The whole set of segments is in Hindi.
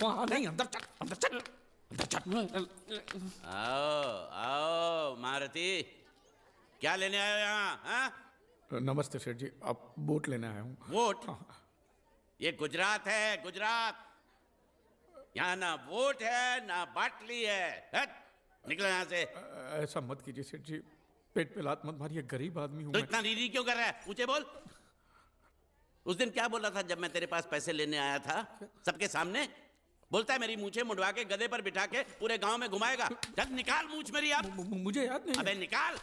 वहां नहीं, अंदर चल, अंदर चल, अंदर चल। आओ आओ मारुति, क्या लेने आए हो यहाँ? हाँ? नमस्ते सेठ जी, आप वोट लेने आया हूँ। वोट? ये गुजरात है, गुजरात। यहाँ ना वोट है ना बाटली है। हट, निकलो यहाँ से। ऐसा मत कीजिए सेठ जी, पेट पे लात मत मारिए, गरीब आदमी हूँ तो मैं। इतना रीरी क्यों कर रहा है? ऊंचे बोल। उस दिन क्या बोला था जब मैं तेरे पास पैसे लेने आया था सबके सामने? बोलता है मेरी मूछें मुंडवा के गधे पर बिठा के पूरे गांव में घुमाएगा। चल निकाल मूछ मेरी अब। मुझे याद नहीं। अबे निकाल,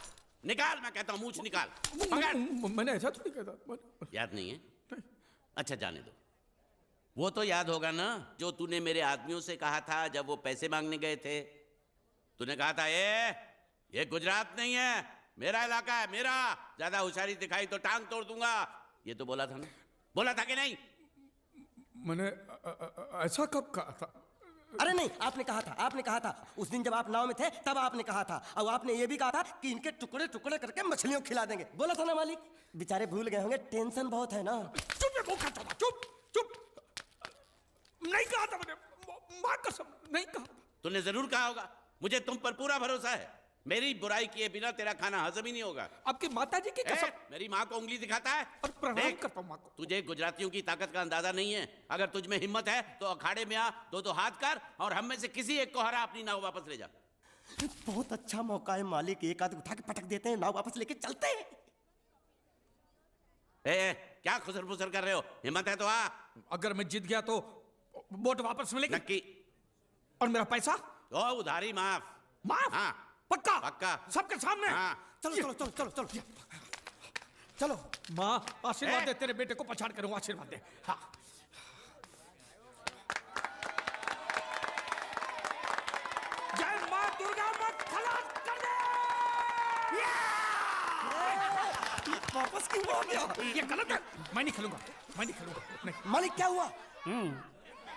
निकाल, मैं कहता हूँ मूछ निकाल। पकड़। मैंने ऐसा थोड़ी कहता। याद नहीं है? अच्छा जाने दो। वो तो याद होगा ना जो तूने मेरे आदमियों से कहा था जब वो पैसे मांगने गए थे। तूने कहा था ये गुजरात नहीं है, मेरा इलाका है, मेरा। ज्यादा होशियारी दिखाई तो टांग तोड़ दूंगा। ये तो बोला था ना? बोला था कि नहीं? मैंने ऐसा कब कहा था? अरे नहीं, आपने कहा था उस दिन जब आप नाव में थे तब आपने कहा था। और आपने ये भी कहा था कि इनके टुकड़े टुकड़े करके मछलियों खिला देंगे। बोला था ना मालिक? बेचारे भूल गए होंगे, टेंशन बहुत है ना। चुप चुप। नहीं कहा था मैंने, मां कसम नहीं कहा। तूने जरूर कहा होगा। मुझे तुम पर पूरा भरोसा है। मेरी बुराई किए बिना तेरा खाना हजम ही नहीं होगा। आपकी माता जी की कसम। मेरी माँ को उंगली दिखाता है और प्रणाम करता हूं माँ को। तुझे गुजरातियों की ताकत का अंदाजा नहीं है। अगर तुझ में हिम्मत है तो अखाड़े में आ, दो हाथ कर और हम में से किसी एक को हरा, अपनी नाव वापस ले जा। बहुत अच्छा मौका है मालिक, एक आध उठा के पटक देते हैं, नाव वापस लेके चलते हैं। क्या खुसर फुसर कर रहे हो? हिम्मत है तो आ। अगर मैं जीत गया तो वोट वापस मिलेगी? नक्की। और मेरा पैसा? ओ उधारी माफ। माफ? हाँ पक्का? पक्का। सबके सामने? हाँ। चलो चलो चलो चलो चलो चलो। माँ आशीर्वाद दे, तेरे बेटे को पछाड़ करूंगा, आशीर्वाद दे। हाँ। जय माँ दुर्गा, मत खलास कर दे। वापस क्यों हो गया? ये गलत है, मैं नहीं खेलूंगा, मैं नहीं खेलूंगा। नहीं। मालिक क्या हुआ?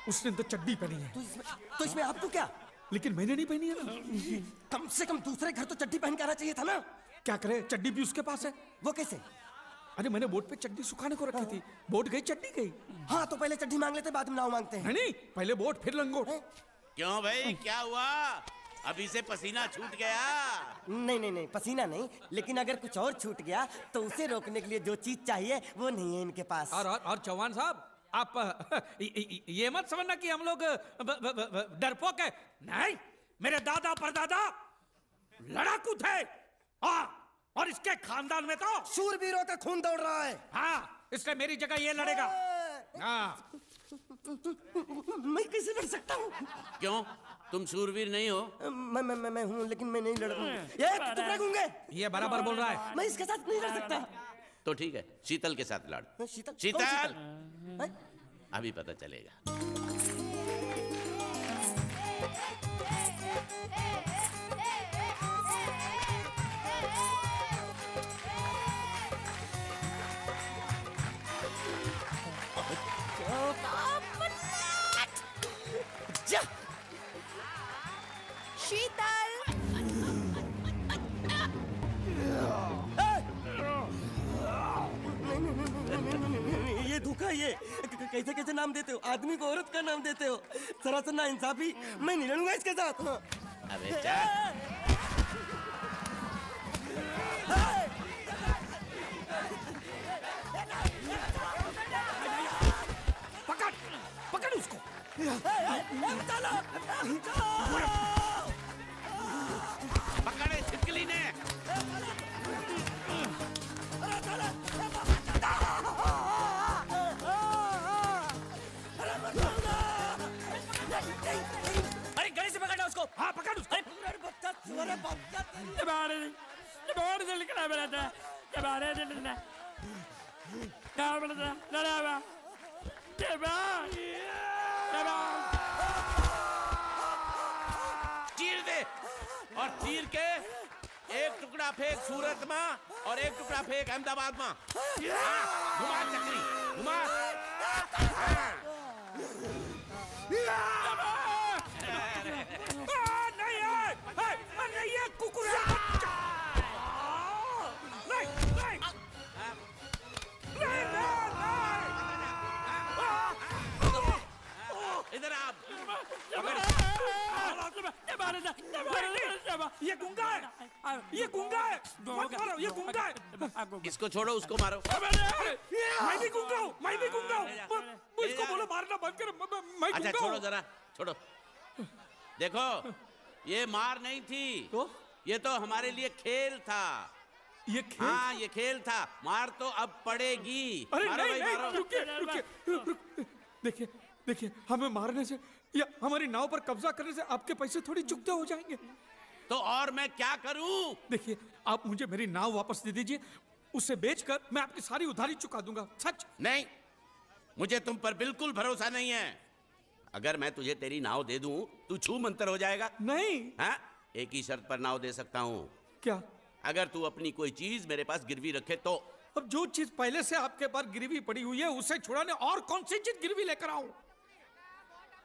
उसने तो चड्डी पहनी है। तो इसमें आपको क्या? लेकिन मैंने नहीं पहनी है ना। कम से कम दूसरे घर तो चड्डी पहन के आना चाहिए था ना। क्या करे, चड्डी भी उसके पास है। वो कैसे? अरे मैंने बोट पे चड्डी सुखाने को रखी थी, बोट गई चड्डी गई। हाँ तो पहले चड्डी मांग लेते, बाद में नाव मांगते हैं। नहीं, पहले बोट फिर लंगोट। क्यों भाई, क्या हुआ? अभी से पसीना छूट गया? नहीं पसीना नहीं, लेकिन अगर कुछ और छूट गया तो उसे रोकने के लिए जो चीज चाहिए वो नहीं है इनके पास। और चौहान साहब, आप ये मत समझना कि हम लोग डरपोक है। नहीं, मेरे दादा परदादा लड़ाकू थे। हाँ, और इसके खानदान में तो शूरवीरों का खून दौड़ रहा है। हाँ, इसलिए मेरी जगह ये लड़ेगा। हाँ। मैं कैसे लड़ सकता हूँ? क्यों, तुम शूरवीर नहीं हो? मैं हूँ, लेकिन मैं नहीं लड़। ये टुकड़े गूंगे। ये बराबर बोल रहा है। मैं इसके साथ नहीं लड़ सकता। तो ठीक है, शीतल के साथ लड़। शीतल? शीतल अभी पता चलेगा। शीतल, ये धोखा। ये कैसे कैसे नाम देते हो? आदमी को औरत का नाम देते हो। सरासर ना इंसाफी। मैं नहीं लड़ूंगा इसके साथ। अबे जा। पकड़, पकड़ उसको। पकड़े छिपकली ने। अरे गले से पकड़ना उसको। हाँ पकड़ उसको। चीर दे और चीर के एक टुकड़ा फेंक सूरत में और एक टुकड़ा फेंक अहमदाबाद में। घुमा चक्री, घुमा। नहीं, कुकुर है। इधर आप। ये गुंगा है, ये गुंगा है, मत मारो, ये गुंगा है। इसको छोड़ो, उसको मारो। मैं भी गुंगा हूँ, मैं भी गुंगा हूँ। इसको बोलो मारना बंद कर, मैं अच्छा गुंगा छोड़ो हूँ। जरा, छोड़ो। देखो, ये मार नहीं थी, तो? ये तो हमारे लिए खेल था। ये खेल? हाँ, ये खेल था। मार तो अब पड़ेगी। अरे मारो नहीं, भाई, नहीं, मारो। रुकिए। देखिए, देखिए, हमें मारने से या हमारी नाव पर कब्जा करने से आपके पैसे थोड़ी चुकते हो जाएंगे। तो और मैं क्या करूं? देखिए, आप मुझे मेरी नाव वापस दे दीजिए, उसे बेचकर मैं आपकी सारी उधारी चुका दूंगा। सच। नहीं, मुझे तुम पर बिल्कुल भरोसा नहीं है। अगर मैं तुझे तेरी नाव दे दूं, तू छू मंतर हो जाएगा। नहीं। हाँ, एक ही शर्त पर नाव दे सकता हूँ। क्या? अगर तू अपनी कोई चीज मेरे पास गिरवी रखे तो। अब जो चीज पहले से आपके पास गिरवी पड़ी हुई है उसे छुड़ाने और कौन सी चीज गिरवी लेकर आऊं?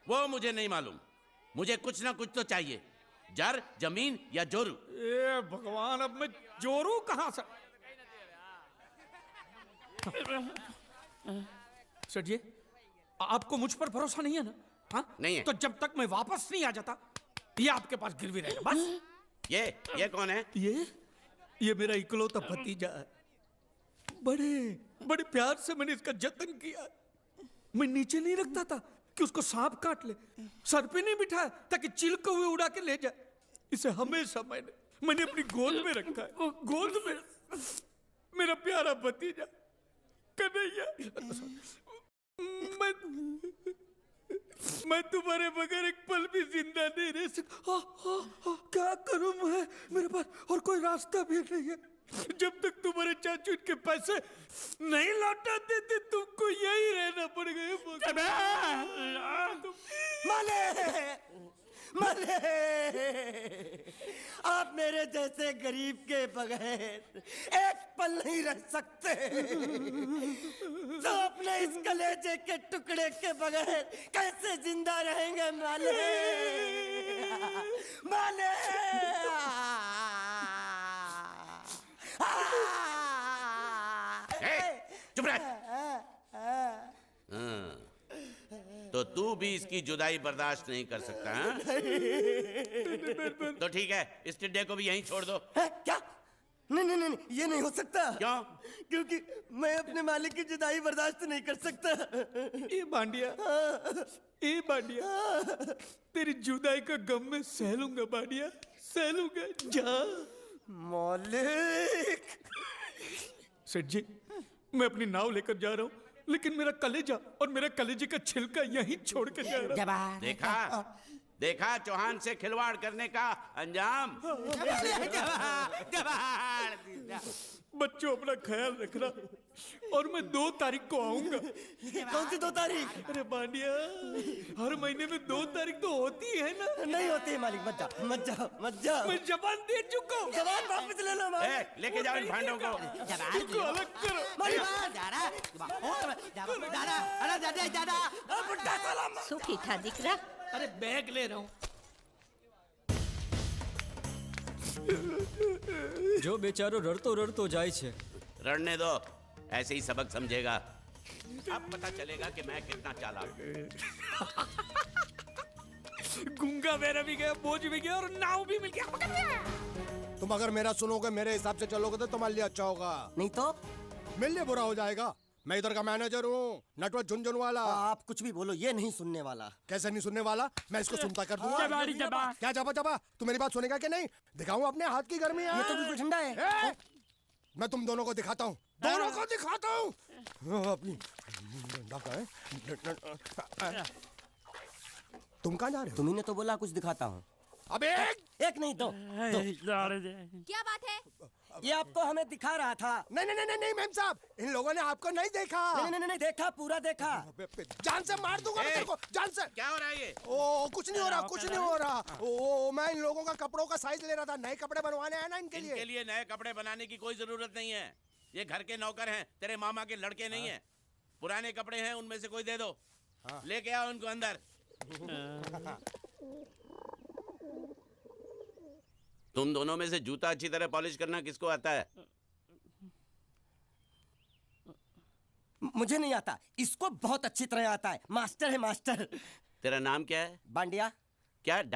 वो मुझे नहीं मालूम। मुझे कुछ ना कुछ तो चाहिए, जर, जमीन या जोरू। ए भगवान, अब मैं जोरू कहां से? सर जी, आपको मुझ पर भरोसा नहीं है ना? हाँ? नहीं है। तो जब तक मैं वापस नहीं आ जाता, ये आपके पास गिरवी रहेगा बस। ये कौन है? ये मेरा इकलौता भतीजा है। बड़े बड़े प्यार से मैंने इसका जतन किया। मैं नीचे नहीं रखता था कि उसको सांप काट ले, सर पे नहीं बिठाया ताकि चिल को हुए उड़ा के ले जाए। इसे हमेशा मैंने अपनी गोद में रखा है। गोद में मेरा प्यारा भतीजा कन्हैया। मैं तुम्हारे बगैर एक पल भी जिंदा नहीं रह सकता। क्या करूं मैं? मेरे पास और कोई रास्ता भी नहीं है। जब तक तुम्हारे चाचू इनके पैसे नहीं लौटा देते, तुमको यही रहना पड़ेगा। माले, आप मेरे जैसे गरीब के बगैर एक पल नहीं रह सकते। तो अपने इस कलेजे के टुकड़े के बगैर कैसे जिंदा रहेंगे माले? माले, चुप रह। तो तू भी इसकी जुदाई बर्दाश्त नहीं कर सकता, हाँ? तो ठीक है, इस टिड्डे को भी यहीं छोड़ दो। क्या? नहीं, ये नहीं हो सकता। क्यों? क्योंकि मैं अपने मालिक की जुदाई बर्दाश्त नहीं कर सकता। ए बांडिया, तेरी जुदाई का गम मैं सह लूंगा बांडिया, सह लूंगा। जा मालिक। सेठ जी, मैं अपनी नाव लेकर जा रहा हूँ, लेकिन मेरा कलेजा और मेरा कलेजे का छिलका यहीं छोड़ के जा रहा हूँ। देखा चौहान से खिलवाड़ करने का अंजाम। बच्चों, अपना ख्याल रखना और मैं 2 तारीख को आऊंगा। कौन सी 2 तारीख? अरे बांडिया, हर महीने में 2 तारीख तो होती है ना? नहीं होती है मालिक, मत जाओ। मैं जबान दे चुका हूँ। जवान वापस ले लो मालिक। लेके जाओ इन भांडों को। इनको अलग करो। सुखी था दिकरा। अरे बैग ले रहा हूँ। जो बेचारो रड़तो જાય છે। रड़ने दो, ऐसे ही सबक समझेगा। अब पता चलेगा कि मैं कितना चालाक हूं। गुंगा मेरा भी गया, बोझ भी गया और नाव भी मिल गया। तुम अगर मेरा सुनोगे, मेरे हिसाब से चलोगे तो तुम्हारे लिए अच्छा होगा, नहीं तो मेरे लिए बुरा हो जाएगा। मैं इधर का मैनेजर हूँ, नटवर झुनझुन वाला। आप कुछ भी बोलो, ये नहीं सुनने वाला। कैसे नहीं सुनने वाला? मैं इसको सुनता कर दूंगा। क्या जबा? तू मेरी बात सुनेगा कि नहीं? दिखाऊं अपने हाथ की गर्मी? ये तो बिल्कुल ठंडा है। मैं तुम दोनों को दिखाता हूँ, अपनी डंडा का है। तुम कहाँ जा रहे हो? तुम्ही ने तो बोला कुछ दिखाता हूँ। अबे एक नहीं, दो। क्या बात है? ये आपको हमें दिखा रहा था। नहीं मैम साहब, इन लोगों ने आपको नहीं देखा। नहीं, देखा, पूरा देखा। जान से मार दूंगा मैं तेरे को, जान से। क्या हो रहा है ये? ओ कुछ नहीं हो रहा। ओ मैं इन लोगों का कपड़ों का साइज ले रहा था, नए कपड़े बनवाने हैं ना इनके लिए। नए कपड़े बनाने की कोई जरूरत नहीं है। ये घर के नौकर हैं, तेरे मामा के लड़के नहीं हैं। पुराने कपड़े हैं, उनमें से कोई दे दो। लेके आओ उनको अंदर। तुम दोनों में से जूता अच्छी तरह पॉलिश करना किसको आता है? मुझे नहीं आता, इसको बहुत अच्छी तरह आता है। मास्टर है, मास्टर। तेरा नाम क्या है? बांडिया। क्या